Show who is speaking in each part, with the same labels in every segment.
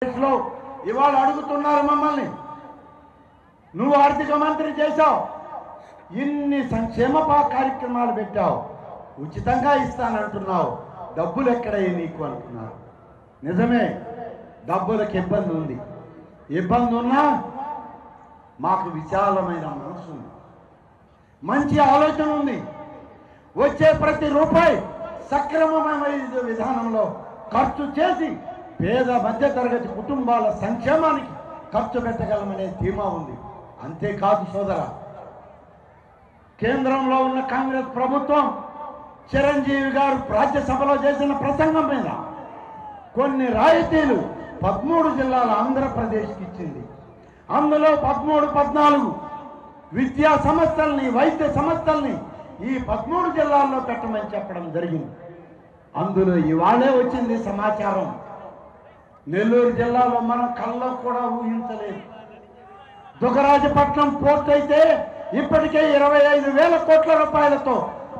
Speaker 1: లో ఇవాళ అడుగుతున్నారు మమ్మల్ని, నువ్వు ఆర్థిక మంత్రి చేశావు, ఇన్ని సంక్షేమ కార్యక్రమాలు పెట్టావు, ఉచితంగా ఇస్తానంటున్నావు, డబ్బులు ఎక్కడయ్యి నీకు అంటున్నారు. నిజమే, డబ్బులకు ఇబ్బంది ఉంది. ఇబ్బంది ఉన్నా మాకు విశాలమైన మనసు ఉంది, మంచి ఆలోచన ఉంది. వచ్చే ప్రతి రూపాయి సక్రమమైన విధానంలో ఖర్చు చేసి పేద మధ్యతరగతి కుటుంబాల సంక్షేమానికి ఖర్చు పెట్టగలమనే ధీమా ఉంది. అంతేకాదు సోదర, కేంద్రంలో ఉన్న కాంగ్రెస్ ప్రభుత్వం చిరంజీవి గారు రాజ్యసభలో చేసిన ప్రసంగం మీద కొన్ని రాయితీలు 13 జిల్లాల ఆంధ్రప్రదేశ్కి ఇచ్చింది. అందులో 13, 14 విద్యా సంస్థల్ని, వైద్య సంస్థల్ని ఈ 13 జిల్లాల్లో పెట్టమని చెప్పడం జరిగింది. అందులో ఇవాళే వచ్చింది సమాచారం, నెల్లూరు జిల్లాలో మనం కళ్ళలో కూడా ఊహించలేదు. దుగ్గరాజపట్నం పోర్ట్ అయితే ఇప్పటికే 25,000 కోట్ల రూపాయలతో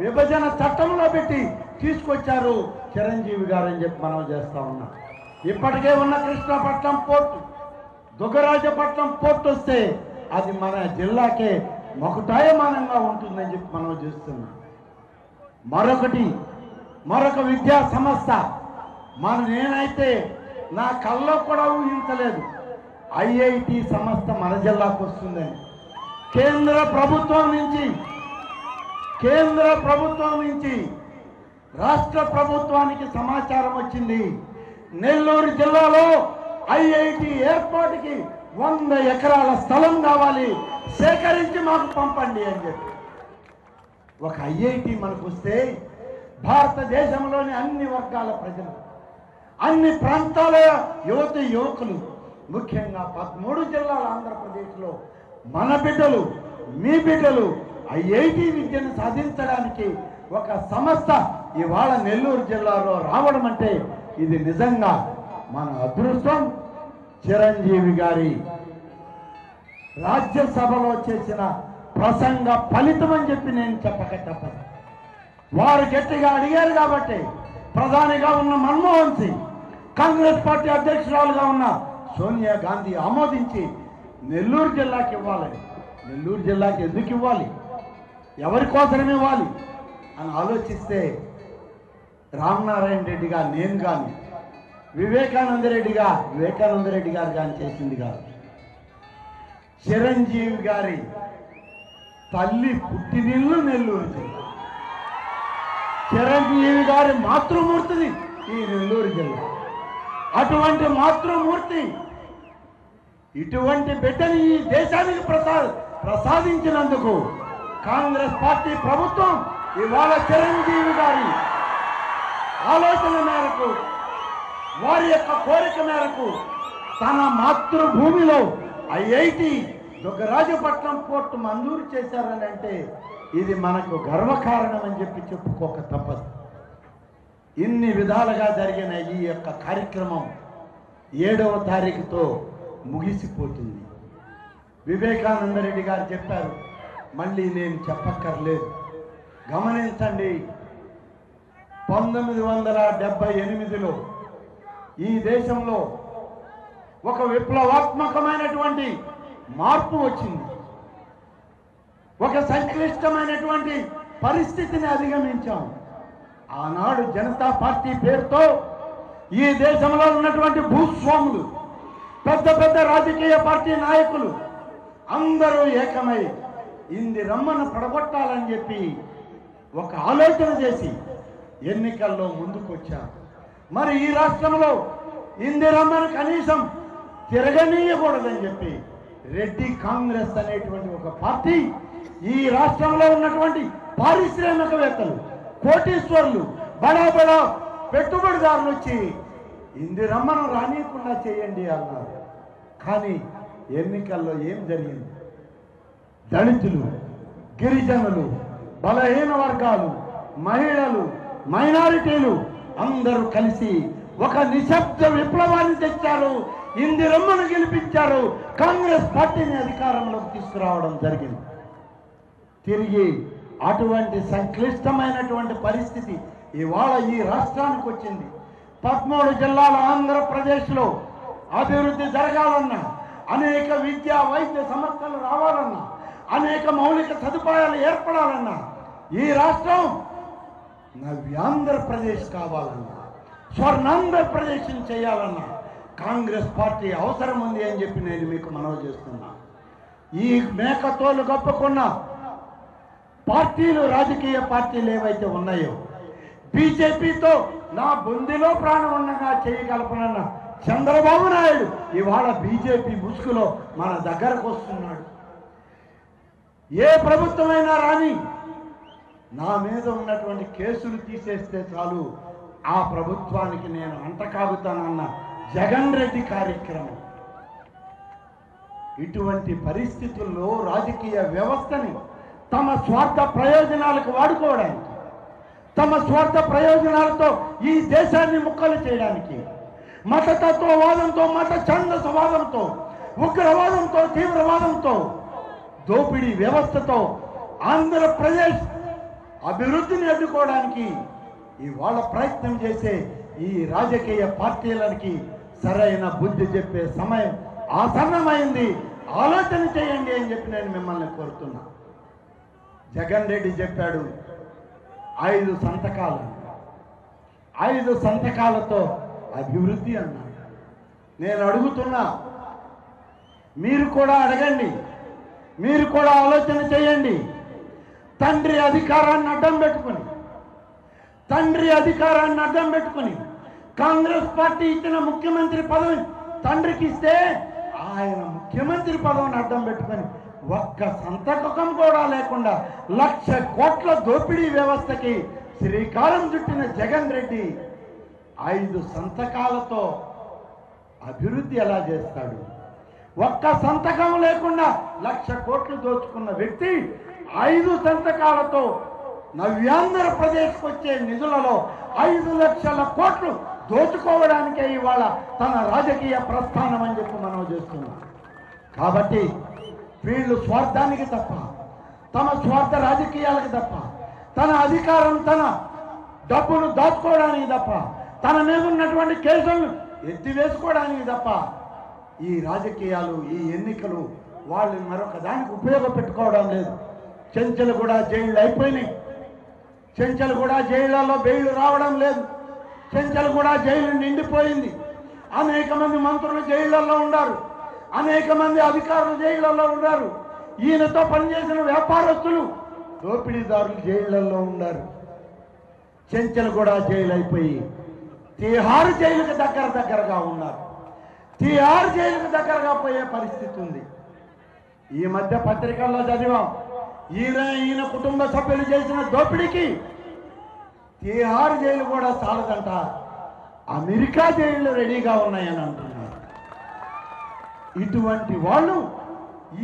Speaker 1: విభజన చట్టంలో పెట్టి తీసుకొచ్చారు చిరంజీవి గారు అని చెప్పి మనం చేస్తా ఉన్నాం. ఇప్పటికే ఉన్న కృష్ణపట్నం పోర్టు, దుగ్గరాజపట్నం పోర్టు వస్తే అది మన జిల్లాకే మకుటాయమానంగా ఉంటుందని చెప్పి మనం చేస్తున్నాం. మరొక విద్యా సంస్థ నేనైతే నా కళ్ళలో కూడా ఊహించలేదు, ఐఐటి సంస్థ మన జిల్లాకు వస్తుందని. కేంద్ర ప్రభుత్వం నుంచి రాష్ట్ర ప్రభుత్వానికి సమాచారం వచ్చింది, నెల్లూరు జిల్లాలో ఐఐటి ఏర్పాటుకి 100 ఎకరాల స్థలం కావాలి, సేకరించి మాకు పంపండి అని చెప్పి. ఒక ఐఐటి మనకు వస్తే భారతదేశంలోని అన్ని వర్గాల ప్రజలు, అన్ని ప్రాంతాల యువకులు, ముఖ్యంగా 13 జిల్లాల ఆంధ్రప్రదేశ్లో మన బిడ్డలు, మీ బిడ్డలు ఐఐటి విద్యను సాధించడానికి ఒక సంస్థ ఇవాళ నెల్లూరు జిల్లాలో రావడం అంటే ఇది నిజంగా మన అదృష్టం. చిరంజీవి గారి రాజ్యసభలో చేసిన ప్రసంగ ఫలితం అని చెప్పి నేను చెప్పక తప్పదు. వారు గట్టిగా అడిగారు కాబట్టి ప్రధానిగా ఉన్న మన్మోహన్ సింగ్, కాంగ్రెస్ పార్టీ అధ్యక్షురాలుగా ఉన్న సోనియా గాంధీ ఆమోదించి నెల్లూరు జిల్లాకి ఇవ్వాలని. నెల్లూరు జిల్లాకి ఎందుకు ఇవ్వాలి, ఎవరి కోసం ఇవ్వాలి అని ఆలోచిస్తే రామనారాయణ రెడ్డి గారు, నేను కానీ, వివేకానంద రెడ్డి గారు కానీ చేసింది కాదు. చిరంజీవి గారి తల్లి పుట్టినిల్లు నెల్లూరు జిల్లా, చిరంజీవి గారి మాతృమూర్తిని ఈ నెల్లూరు జిల్లా. అటువంటి మాతృమూర్తి, ఇటువంటి బిడ్డని ఈ దేశానికి ప్రసాదించినందుకు కాంగ్రెస్ పార్టీ ప్రభుత్వం ఇవాళ చిరంజీవి గారి ఆలోచన మేరకు, వారి యొక్క కోరిక మేరకు తన మాతృభూమిలో ఐఐటి దుగ్గరాజపట్నం పోర్టు మంజూరు చేశారని అంటే ఇది మనకు గర్వకారణం అని చెప్పి చెప్పుకోక తప్పదు. ఇన్ని విధాలుగా జరిగిన ఈ యొక్క కార్యక్రమం 7వ తారీఖుతో ముగిసిపోతుంది. వివేకానంద రెడ్డి గారు చెప్పారు, మళ్ళీ నేను చెప్పక్కర్లేదు. గమనించండి, 1978లో ఈ దేశంలో ఒక విప్లవాత్మకమైనటువంటి మార్పు వచ్చింది. ఒక సంక్లిష్టమైనటువంటి పరిస్థితిని అధిగమించాం. ఆనాడు జనతా పార్టీ పేరుతో ఈ దేశంలో ఉన్నటువంటి భూస్వాములు, పెద్ద రాజకీయ పార్టీ నాయకులు అందరూ ఏకమై ఇందిరమ్మను పడగొట్టాలని చెప్పి ఒక ఆలోచన చేసి ఎన్నికల్లో ముందుకొచ్చారు. మరి ఈ రాష్ట్రంలో ఇందిరమ్మను కనీసం తిరగనీయకూడదని చెప్పి రెడ్డి కాంగ్రెస్ అనేటువంటి ఒక పార్టీ ఈ రాష్ట్రంలో ఉన్నటువంటి పారిశ్రామికవేత్తలు, కోటీశ్వరులు, బడా పెట్టుబడిదారులు వచ్చి ఇందిరమ్మను రానియకుండా చేయండి అన్నారు. కానీ ఎన్నికల్లో ఏం జరిగింది? దళితులు, గిరిజనులు, బలహీన వర్గాలు, మహిళలు, మైనారిటీలు అందరూ కలిసి ఒక నిశ్శబ్ద విప్లవాన్ని తెచ్చారు, ఇందిరమ్మను గెలిపించారు, కాంగ్రెస్ పార్టీని అధికారంలోకి తీసుకురావడం జరిగింది. తిరిగి అటువంటి సంక్లిష్టమైనటువంటి పరిస్థితి ఇవాళ ఈ రాష్ట్రానికి వచ్చింది. 13 జిల్లాల ఆంధ్రప్రదేశ్లో అభివృద్ధి జరగాలన్నా, అనేక విద్యా వైద్య సంస్థలు రావాలన్నా, అనేక మౌలిక సదుపాయాలు ఏర్పడాలన్నా, ఈ రాష్ట్రం నవ్యాంధ్రప్రదేశ్ కావాలన్నా, స్వర్ణాంధ్రప్రదేశ్ చేయాలన్నా కాంగ్రెస్ పార్టీ అవసరం ఉంది అని చెప్పి నేను మీకు మనవి చేస్తున్నా. ఈ మేకతోలు కప్పుకున్న పార్టీలు, రాజకీయ పార్టీలు ఏవైతే ఉన్నాయో, బీజేపీతో నా బొందిలో ప్రాణం ఉండగా చేయగలపనన్న చంద్రబాబు నాయుడు ఇవాళ బీజేపీ ముసుగులో మన దగ్గరకు వస్తున్నాడు. ఏ ప్రభుత్వమైనా రాని నా మీద ఉన్నటువంటి కేసులు తీసేస్తే చాలు ఆ ప్రభుత్వానికి నేను అంటకాగుతానన్న జగన్ రెడ్డి కార్యక్రమం. ఇటువంటి పరిస్థితుల్లో రాజకీయ వ్యవస్థని తమ స్వార్థ ప్రయోజనాలకు వాడుకోవడానికి, తమ స్వార్థ ప్రయోజనాలతో ఈ దేశాన్ని ముక్కలు చేయడానికి, మతతత్వవాదంతో, మత ఛందసవాదంతో, ఉగ్రవాదంతో, తీవ్రవాదంతో, దోపిడీ వ్యవస్థతో ఆంధ్రప్రదేశ్ అభివృద్ధిని అడ్డుకోవడానికి ఇవాళ ప్రయత్నం చేసే ఈ రాజకీయ పార్టీలకి సరైన బుద్ధి చెప్పే సమయం ఆసన్నమైంది. ఆలోచన చేయండి అని చెప్పి నేను మిమ్మల్ని కోరుతున్నా. జగన్ రెడ్డి చెప్పాడు 5 సంతకాలు, 5 సంతకాలతో అభివృద్ధి అన్నాడు. నేను అడుగుతున్నా, మీరు కూడా అడగండి, మీరు కూడా ఆలోచన చేయండి. తండ్రి అధికారాన్ని అడ్డం పెట్టుకుని కాంగ్రెస్ పార్టీ ఇచ్చిన ముఖ్యమంత్రి పదవి తండ్రికి ఇస్తే ఆయన ముఖ్యమంత్రి పదవిని అడ్డం పెట్టుకుని ఒక్క సంతకం కూడా లేకుండా 1,00,000 కోట్ల దోపిడీ వ్యవస్థకి శ్రీకారం చుట్టిన జగన్ రెడ్డి 5 సంతకాలతో అభివృద్ధి ఎలా చేస్తాడు? ఒక్క సంతకం లేకుండా 1,00,000 కోట్లు దోచుకున్న వ్యక్తి 5 సంతకాలతో నవ్యాంధ్రప్రదేశ్కి వచ్చే నిధులలో 5 లక్షల కోట్లు దోచుకోవడానికే ఇవాళ తన రాజకీయ ప్రస్థానం అని చెప్పి మనం చేస్తున్నాం. కాబట్టి వీళ్ళు స్వార్థానికి తప్ప, తమ స్వార్థ రాజకీయాలకు తప్ప, తన అధికారం, తన డబ్బును దాచుకోవడానికి తప్ప, తన మీద ఉన్నటువంటి కేసులను ఎత్తివేసుకోవడానికి తప్ప ఈ రాజకీయాలు, ఈ ఎన్నికలు వాళ్ళు మరొక దానికి ఉపయోగపెట్టుకోవడం లేదు. చెంచల్గూడ జైళ్ళు అయిపోయినాయి. చెంచల్గూడ జైళ్లలో బెయిల్ రావడం లేదు. చెంచల్గూడ జైలు నిండిపోయింది. అనేక మంది మంత్రులు జైళ్లలో ఉన్నారు, అనేక మంది అధికారులు జైళ్లలో ఉన్నారు. ఈయనతో పనిచేసిన వ్యాపారస్తులు, దోపిడీదారులు జైళ్లలో ఉన్నారు. చెంచల్గూడ జైలు అయిపోయి తిహార్ జైలుకి దగ్గరగా ఉన్నారు. తిహార్ జైలుకి దగ్గరగా పోయే పరిస్థితి ఉంది. ఈ మధ్య పత్రికల్లో చదివాం, ఈయన కుటుంబ సభ్యులు చేసిన దోపిడీకి తిహార్ జైలు కూడా చాలదంట, అమెరికా జైళ్లు రెడీగా ఉన్నాయని అంటున్నారు. ఇటువంటి వాళ్ళు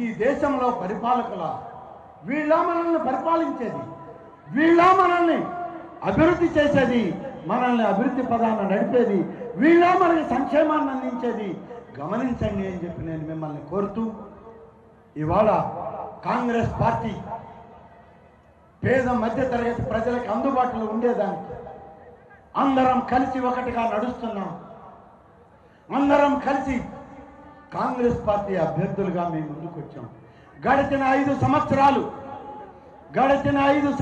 Speaker 1: ఈ దేశంలో పరిపాలకుల, వీళ్ళ మనల్ని పరిపాలించేది, వీళ్ళ మనల్ని అభివృద్ధి చేసేది, మనల్ని అభివృద్ధి పదాన్ని నడిపేది, వీళ్ళ మనకి సంక్షేమాన్ని అందించేది. గమనించండి అని చెప్పి నేను మిమ్మల్ని కోరుతూ, ఇవాళ కాంగ్రెస్ పార్టీ పేద మధ్య తరగతి ప్రజలకు అందుబాటులో ఉండేదానికి అందరం కలిసి ఒకటిగా నడుస్తున్నాం. అందరం కలిసి కాంగ్రెస్ పార్టీ అభ్యర్థులుగా మేము ముందుకు వచ్చాం. గడిచిన 5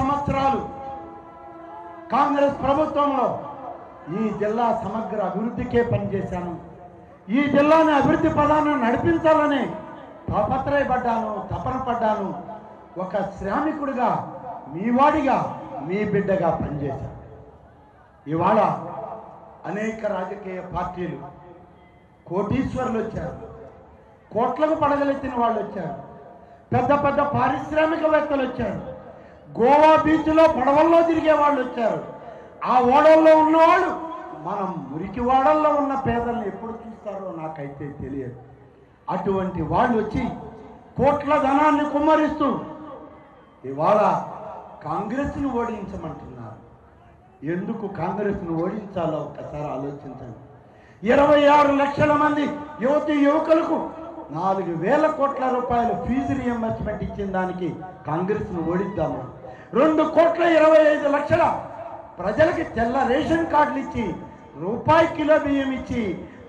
Speaker 1: సంవత్సరాలు కాంగ్రెస్ ప్రభుత్వంలో ఈ జిల్లా సమగ్ర అభివృద్ధికే పనిచేశాను. ఈ జిల్లాని అభివృద్ధి పదాన్ని నడిపించాలని తాపత్రయపడ్డాను, తపన పడ్డాను. ఒక శ్రామికుడిగా, మీ వాడిగా, మీ బిడ్డగా పనిచేశాను. ఇవాళ అనేక రాజకీయ పార్టీలు, కోటీశ్వరులు వచ్చారు, కోట్లకు పడగలెత్తిన వాళ్ళు వచ్చారు, పెద్ద పెద్ద పారిశ్రామికవేత్తలు వచ్చారు, గోవా బీచ్లో పడవల్లో తిరిగే వాళ్ళు వచ్చారు. ఆ ఓడల్లో ఉన్నవాళ్ళు మనం మురికి వాడల్లో ఉన్న పేదల్ని ఎప్పుడు చూస్తారో నాకైతే తెలియదు. అటువంటి వాళ్ళు వచ్చి కోట్ల ధనాన్ని కుమ్మరిస్తూ ఇవాళ కాంగ్రెస్ను ఓడించమంటున్నారు. ఎందుకు కాంగ్రెస్ను ఓడించాలో ఒక్కసారి ఆలోచించండి. 26 లక్షల మంది యువతి యువకులకు 4,000 కోట్ల రూపాయలు ఫీజు రియంబర్స్మెంట్ ఇచ్చిన దానికి కాంగ్రెస్ను ఓడిద్దాము. 2,25,00,000 ప్రజలకి తెల్ల రేషన్ కార్డులు ఇచ్చి, రూపాయి కిలో బియ్యం ఇచ్చి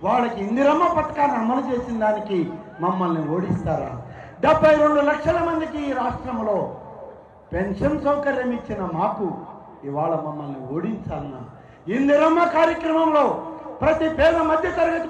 Speaker 1: వాళ్ళకి ఇందిరమ్మ పథకాన్ని అమలు చేసిన దానికి మమ్మల్ని ఓడిస్తారా? 72 లక్షల మందికి ఈ రాష్ట్రంలో పెన్షన్ సౌకర్యం ఇచ్చిన మాకు ఇవాళ మమ్మల్ని ఓడించాలన్నా? ఇందిరమ్మ కార్యక్రమంలో ప్రతి పేద మధ్య తరగతి